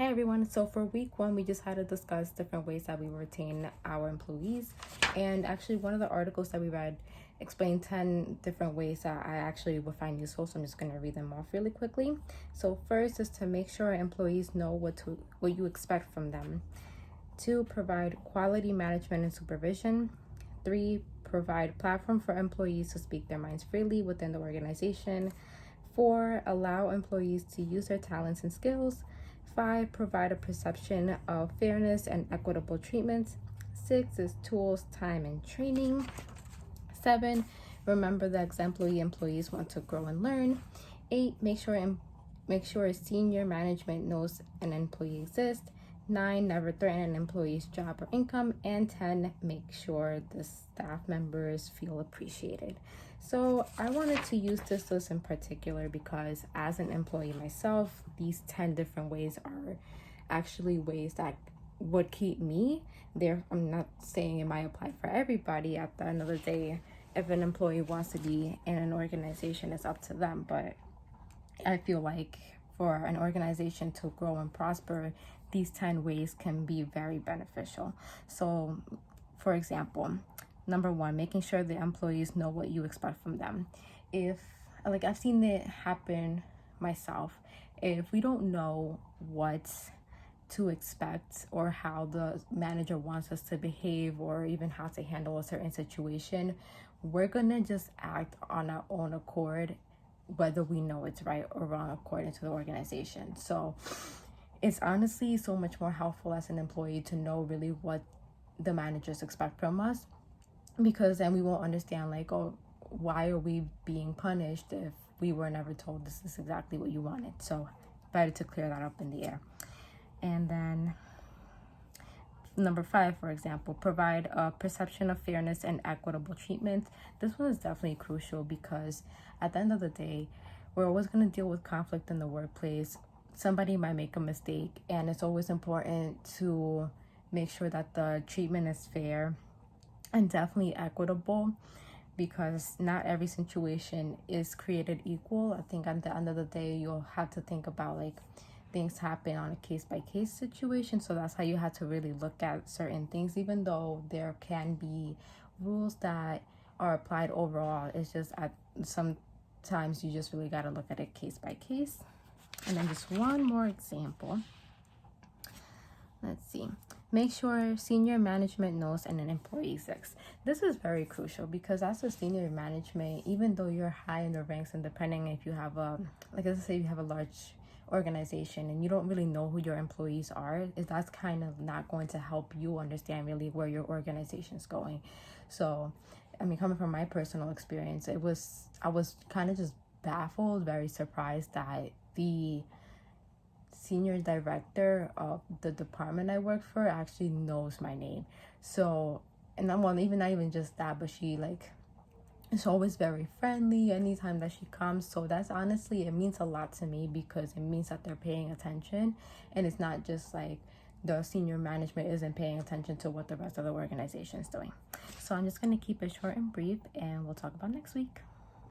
Hi everyone. So for week one, we just had to discuss different ways that we retain our employees. And actually, one of the articles that we read explained 10 different ways that I actually would find useful. So I'm just going to read them off really quickly. So first is to make sure employees know what you expect from them. 2, provide quality management and supervision. 3, provide platform for employees to speak their minds freely within the organization. 4, allow employees to use their talents and skills. 5, provide a perception of fairness and equitable treatment. 6 is tools, time, and training. 7, remember that exemplary employees want to grow and learn. 8, make sure senior management knows an employee exists. 9, never threaten an employee's job or income. And 10, make sure the staff members feel appreciated. So I wanted to use this list in particular because as an employee myself, these 10 different ways are actually ways that would keep me there. I'm not saying it might apply for everybody. At the end of the day, if an employee wants to be in an organization, it's up to them. But I feel like for an organization to grow and prosper, these 10 ways can be very beneficial. So, for example, number 1, making sure the employees know what you expect from them. I've seen it happen myself. If we don't know what to expect or how the manager wants us to behave or even how to handle a certain situation, we're gonna just act on our own accord, whether we know it's right or wrong according to the organization. So it's honestly so much more helpful as an employee to know really what the managers expect from us, because then we won't understand like, oh, why are we being punished if we were never told this is exactly what you wanted. So better to clear that up in the air. And then number 5, for example, provide a perception of fairness and equitable treatment. This one is definitely crucial because at the end of the day, we're always going to deal with conflict in the workplace. Somebody might make a mistake, and it's always important to make sure that the treatment is fair and definitely equitable, because not every situation is created equal. I think at the end of the day, you'll have to think about like things happen on a case-by-case situation. So that's how you have to really look at certain things, even though there can be rules that are applied overall. It's just at sometimes you just really got to look at it case by case. And then just one more example. Let's see. Make sure senior management knows and an employee exists. This is very crucial because as a senior management, even though you're high in the ranks, and depending if you have let's say you have a large organization and you don't really know who your employees are, that's kind of not going to help you understand really where your organization is going. So, I mean, coming from my personal experience, I was kind of just baffled, very surprised that the senior director of the department I work for actually knows my name. So, and I'm not even just that, but she is always very friendly anytime that she comes. So that's honestly, it means a lot to me because it means that they're paying attention, and it's not just like the senior management isn't paying attention to what the rest of the organization is doing. So I'm just going to keep it short and brief, and we'll talk about next week.